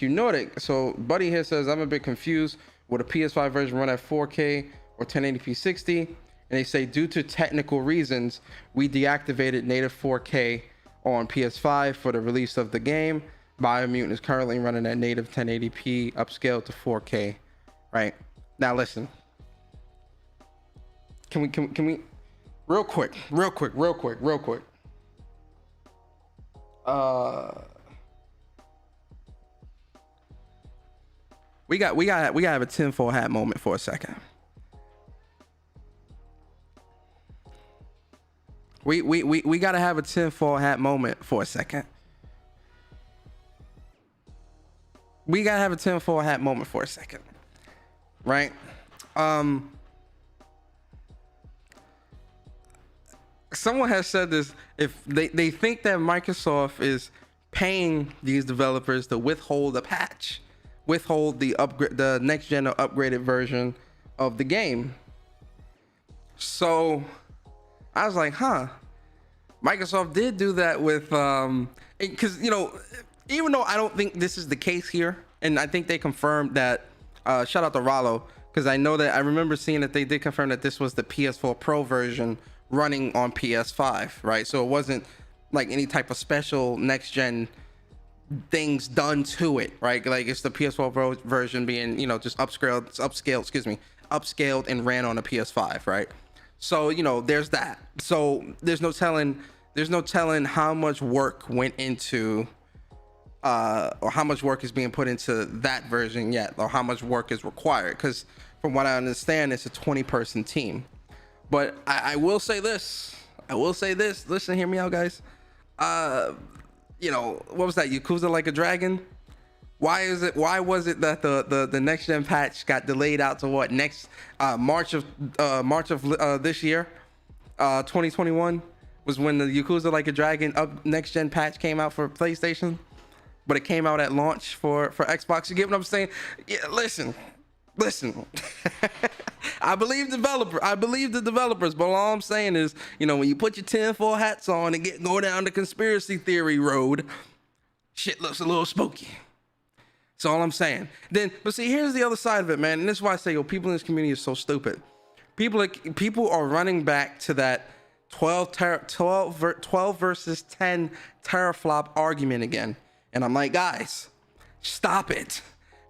Nordic. So Buddy here says, I'm a bit confused. Would a PS5 version run at 4K or 1080p 60? And they say, due to technical reasons, we deactivated native 4K on PS5 for the release of the game. Biomutant is currently running at native 1080p upscaled to 4K, right? Now listen, can we real quick. We gotta have a tinfoil hat moment for a second. We gotta have a tinfoil hat moment for a second. We gotta have a tinfoil hat moment for a second. Right? Someone has said this, if they think that Microsoft is paying these developers to withhold a patch, withhold the next gen or upgraded version of the game. So I was like, Microsoft did do that with because even though I don't think this is the case here, and I think they confirmed that. Shout out to Rollo, because I remember seeing that they did confirm that this was the PS4 Pro version running on PS5, right? So it wasn't like any type of special next gen things done to it, right? Like it's the PS4 Pro version being, just upscaled and ran on a PS5, right? So, there's that. So there's no telling how much work went into or how much work is being put into that version yet, or how much work is required, because from what I understand, it's a 20-person team. But I will say this. Listen, hear me out, guys. What was that? Yakuza Like a Dragon? Why was it that the next gen patch got delayed out to what, next March of this year, 2021 was when the Yakuza Like a Dragon next gen patch came out for PlayStation, but it came out at launch for Xbox. You get what I'm saying? Yeah, listen. I believe the developers, but all I'm saying is, when you put your tinfoil hats on and go down the conspiracy theory road, shit looks a little spooky. That's all I'm saying. But see, here's the other side of it, man. And this is why I say, people in this community are so stupid. People are running back to that 12 versus 10 teraflop argument again. And I'm like, guys, stop it.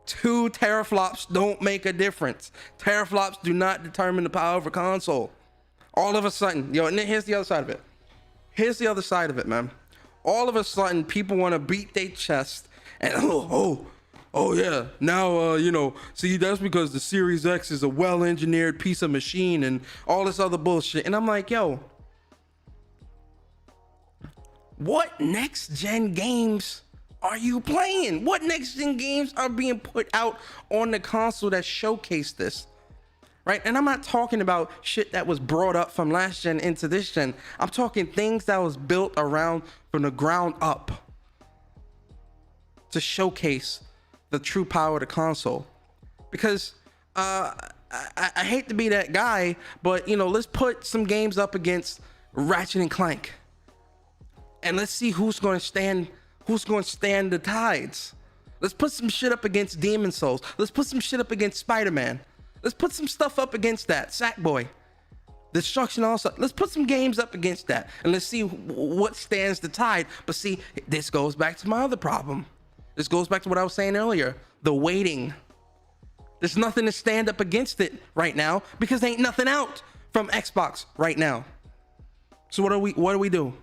2 teraflops don't make a difference. Teraflops do not determine the power of a console. All of a sudden, and then here's the other side of it. Man. All of a sudden, people want to beat their chest and oh yeah, now see, that's because the Series X is a well-engineered piece of machine and all this other bullshit. And I'm like, what next gen games are you playing? What next gen games are being put out on the console that showcase this? Right? And I'm not talking about shit that was brought up from last gen into this gen. I'm talking things that was built around from the ground up to showcase the true power of the console. Because I hate to be that guy, but let's put some games up against Ratchet and Clank, and let's see who's going to stand the tides. Let's put some shit up against Demon Souls. Let's put some shit up against Spider-Man. Let's put some stuff up against that. Sackboy, Destruction also. Let's put some games up against that, and let's see what stands the tide. But see, this goes back to my other problem. This goes back to what I was saying earlier. The waiting. There's nothing to stand up against it right now because there ain't nothing out from Xbox right now. So what do we do?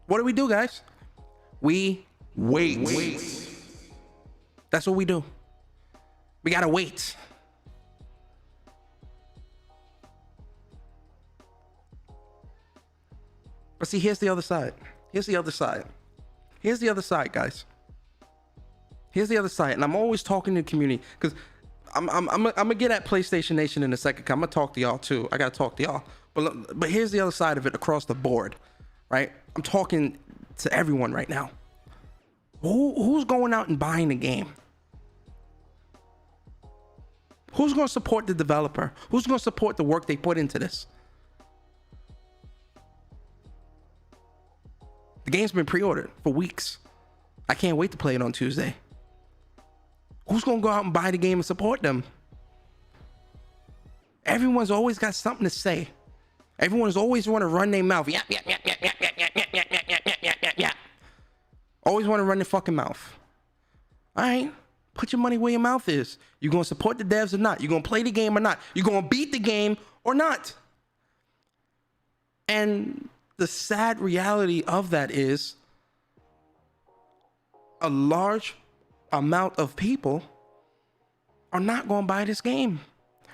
What do we do, guys? We wait. That's what we do. We gotta wait. But see, here's the other side. Here's the other side, guys. Here's the other side. And I'm always talking to the community because I'm gonna get at PlayStation Nation in a second. I'm gonna talk to y'all too. I gotta talk to y'all. But here's the other side of it across the board, right? I'm talking to everyone right now. Who's going out and buying the game? Who's gonna support the developer? Who's gonna support the work they put into this? The game's been pre-ordered for weeks. I can't wait to play it on Tuesday. Who's gonna go out and buy the game and support them? Everyone's always got something to say. Everyone's always want to run their mouth. Yeah. Always want to run their fucking mouth. All right, put your money where your mouth is. You gonna support the devs or not? You gonna play the game or not? You gonna beat the game or not? And the sad reality of that is a large amount of people are not going to buy this game,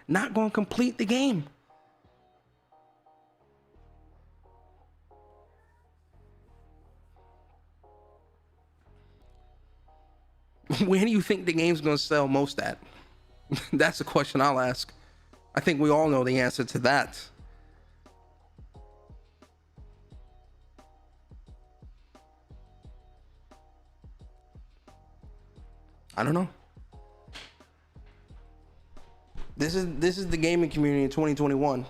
not going to complete the game. Where do you think the game's going to sell most at? That's the question I'll ask. I think we all know the answer to that. I don't know. This is the gaming community in 2021.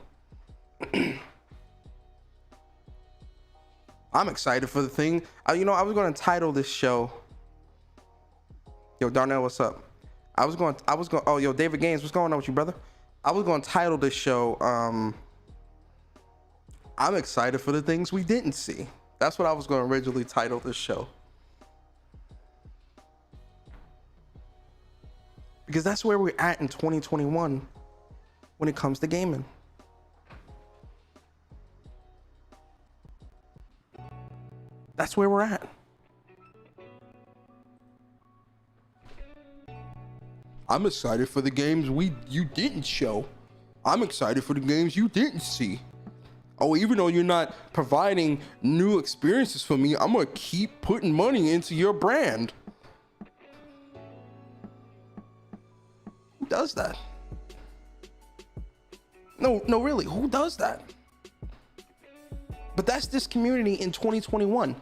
I'm excited for the thing. I was going to title this show. Yo, Darnell, what's up? Oh, yo, David Gaines, what's going on with you, brother? I was going to title this show, I'm excited for the things we didn't see. That's what I was going to originally title this show. Because that's where we're at in 2021 when it comes to gaming. That's where we're at. I'm excited for the games you didn't show. I'm excited for the games you didn't see. Oh, even though you're not providing new experiences for me, I'm gonna keep putting money into your brand. Who does that? No, really, who does that? But that's this community in 2021.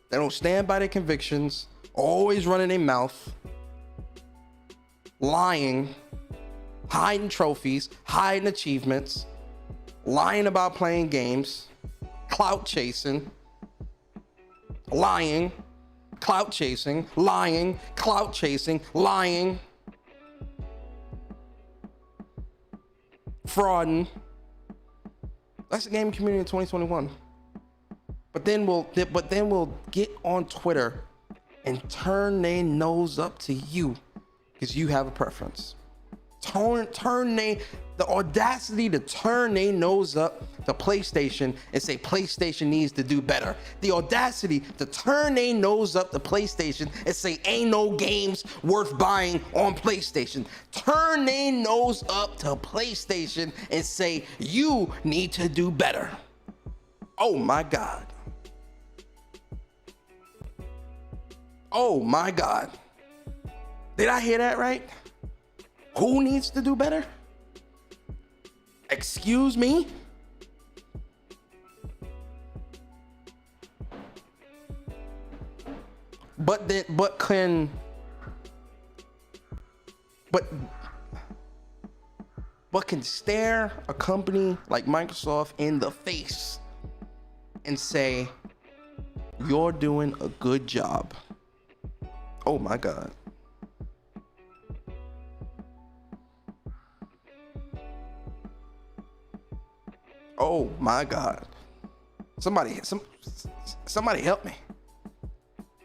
They don't stand by their convictions, always running their mouth, lying, hiding trophies, hiding achievements, lying about playing games, clout chasing, lying, clout chasing, lying, clout chasing, lying, frauding. That's the gaming community in 2021. But then we'll get on Twitter and turn their nose up to you because you have a preference. The audacity to turn their nose up to PlayStation and say PlayStation needs to do better. The audacity to turn their nose up to PlayStation and say ain't no games worth buying on PlayStation. Turn their nose up to PlayStation and say you need to do better. Oh my God. Oh my God. Did I hear that right? Who needs to do better? Excuse me? But can stare a company like Microsoft in the face and say, you're doing a good job. Oh my God. Oh my God. Somebody help me.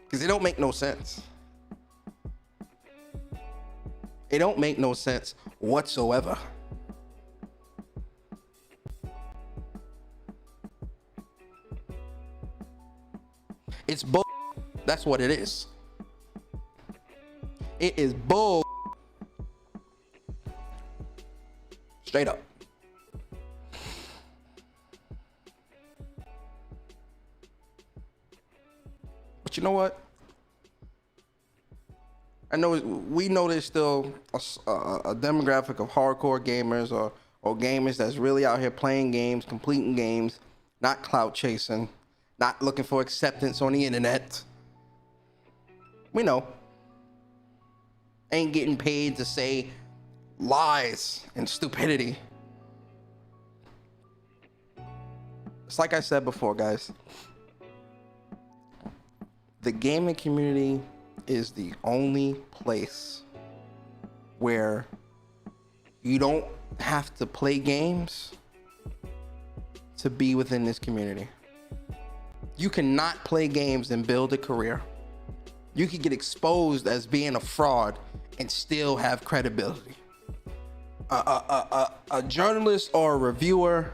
Because it don't make no sense. It don't make no sense whatsoever. It's bull. That's what it is. It is bull. Straight up. But you know what? I know we know there's still a demographic of hardcore gamers or gamers that's really out here playing games, completing games, not clout chasing, not looking for acceptance on the internet. We know. Ain't getting paid to say lies and stupidity. It's like I said before, guys. The gaming community is the only place where you don't have to play games to be within this community. You cannot play games and build a career. You can get exposed as being a fraud and still have credibility. A journalist or a reviewer,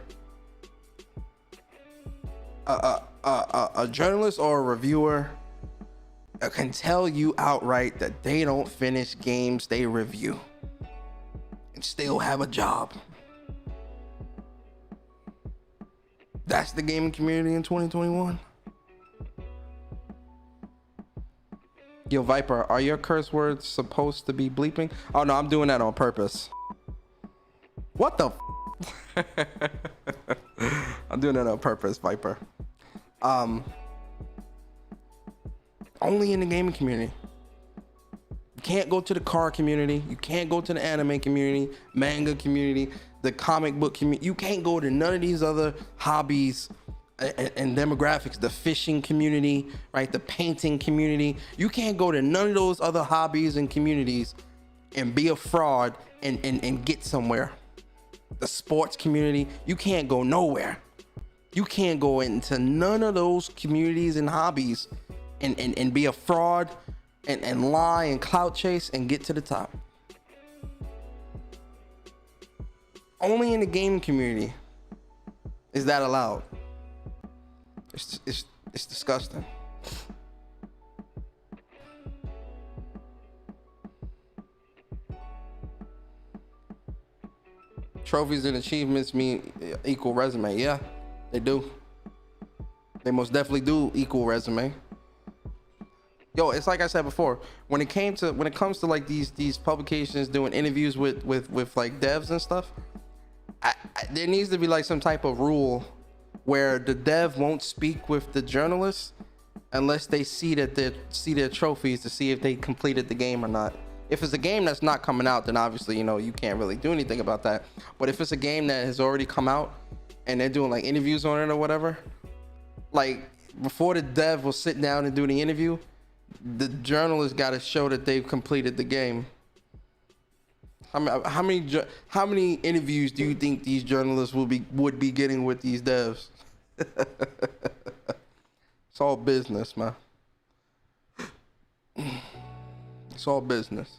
a journalist or a reviewer can tell you outright that they don't finish games they review and still have a job. That's the gaming community in 2021. Yo, Viper, are your curse words supposed to be bleeping? Oh no, I'm doing that on purpose. What the I'm doing that on purpose, Viper. Only in the gaming community. You can't go to the car community. You can't go to the anime community, manga community, the comic book community. You can't go to none of these other hobbies and demographics, the fishing community, right? The painting community. You can't go to none of those other hobbies and communities and be a fraud and get somewhere. The sports community, you can't go nowhere. You can't go into none of those communities and hobbies and be a fraud and lie and clout chase and get to the top. Only in the gaming community is that allowed. It's disgusting. Trophies and achievements mean equal resume. Yeah, they do. They most definitely do equal resume. Yo, it's like I said before, when it comes to like these publications doing interviews with like devs and stuff, there needs to be like some type of rule where the dev won't speak with the journalist unless they see their trophies to see if they completed the game or not. If it's a game that's not coming out, then obviously, you can't really do anything about that. But if it's a game that has already come out and they're doing like interviews on it or whatever, like before the dev will sit down and do the interview, the journalist got to show that they've completed the game. How many interviews do you think these journalists would be getting with these devs? It's all business, man. It's all business.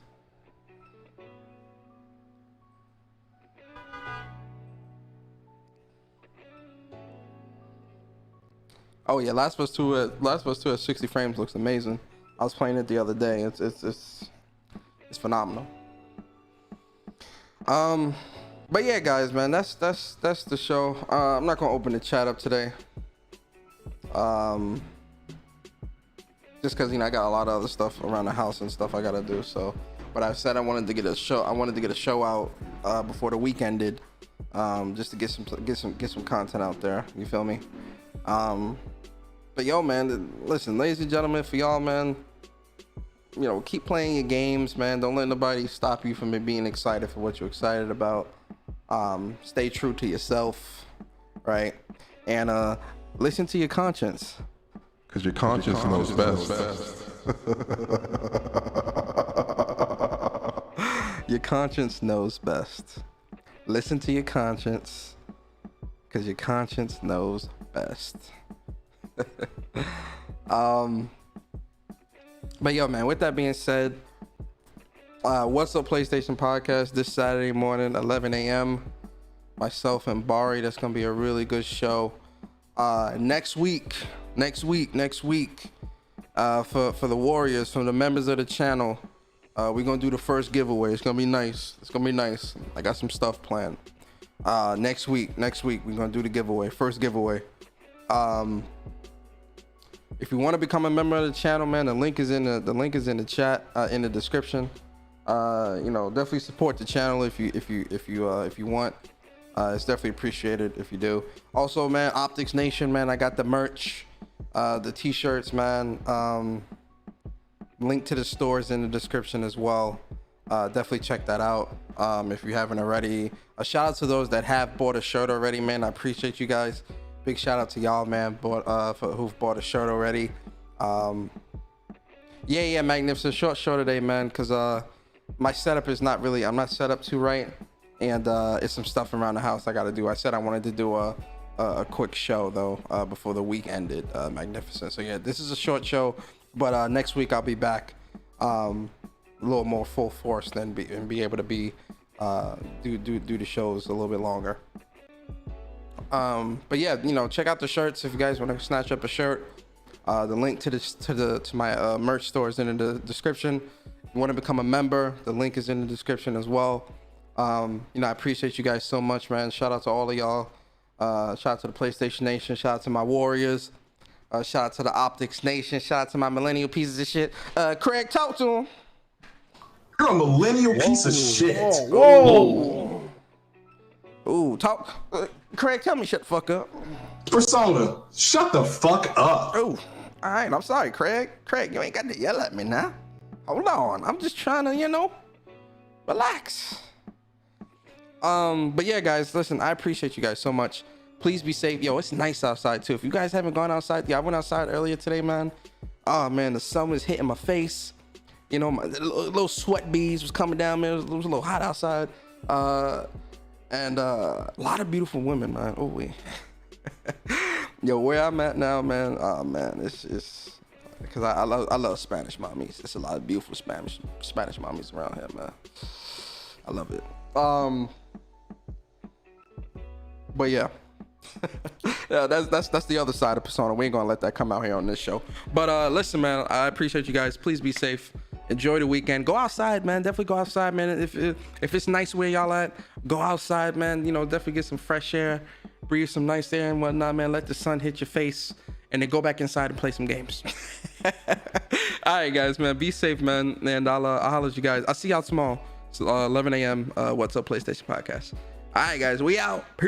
Oh yeah, Last of Us 2 at 60 frames looks amazing. I was playing it the other day. It's phenomenal. But yeah, guys, man, that's the show. I'm not gonna open the chat up today. Just because I got a lot of other stuff around the house and stuff I gotta do. So, but I said I wanted to get a show out before the week ended, just to get some content out there. You feel me? But yo, man, listen, ladies and gentlemen, for y'all, man, keep playing your games, man. Don't let nobody stop you from being excited for what you're excited about. Stay true to yourself, right? And listen to your conscience. Because your conscience knows best. Your conscience knows best. Listen to your conscience, because your conscience knows best. But yo, man, with that being said, What's Up PlayStation podcast this Saturday morning, 11 a.m. Myself and Bari. That's gonna be a really good show. Next week, for the Warriors, from the members of the channel, we're gonna do the first giveaway. It's gonna be nice. I got some stuff planned. Next week, we're gonna do the giveaway. First giveaway. If you want to become a member of the channel, man, the link is in the chat, in the description. Definitely support the channel if you want. It's definitely appreciated if you do. Also, man, Optics Nation, man, I got the merch, the t-shirts, man. Link to the stores in the description as well. Definitely check that out if you haven't already. A shout out to those that have bought a shirt already, man. I appreciate you guys. Big shout out to y'all, man, who've bought a shirt already. Yeah, magnificent. Short show today, man, because my setup is not really, I'm not set up too right, and it's some stuff around the house I got to do. I said I wanted to do a quick show, though, before the week ended. Magnificent. So, yeah, this is a short show, but next week I'll be back a little more full force and be able to do the shows a little bit longer. But yeah, check out the shirts if you guys want to snatch up a shirt. The link to my merch store is in the description. If you want to become a member, the link is in the description as well. I appreciate you guys so much, man. Shout out to all of y'all. Shout out to the PlayStation Nation. Shout out to my Warriors. Shout out to the Optics Nation. Shout out to my millennial pieces of shit. Craig, talk to him. You're a millennial piece of shit. Whoa. Ooh, talk. Craig, tell me shut the fuck up. Persona, shut the fuck up. Ooh, all right, I'm sorry, Craig. Craig, you ain't got to yell at me now. Hold on, I'm just trying to, relax. But yeah, guys, listen, I appreciate you guys so much. Please be safe. Yo, it's nice outside too. If you guys haven't gone outside, I went outside earlier today, man. Oh man, the sun was hitting my face. My little sweat beads was coming down, man. It was a little hot outside. And a lot of beautiful women, man. Oh wait. Yo, where I'm at now, man. Oh man, it's because I love Spanish mommies. It's a lot of beautiful Spanish mommies around here, man. I love it. But yeah. Yeah, that's the other side of Persona. We ain't gonna let that come out here on this show. But listen, man, I appreciate you guys. Please be safe. Enjoy the weekend. Go outside, man. Definitely go outside, man. If it's nice where y'all at, go outside, man. Definitely get some fresh air, breathe some nice air and whatnot, man. Let the sun hit your face, and then go back inside and play some games. All right, guys, man. Be safe, man. And I'll holler at you guys. I'll see y'all tomorrow. So 11 a.m. What's Up PlayStation podcast. All right, guys. We out. Peace.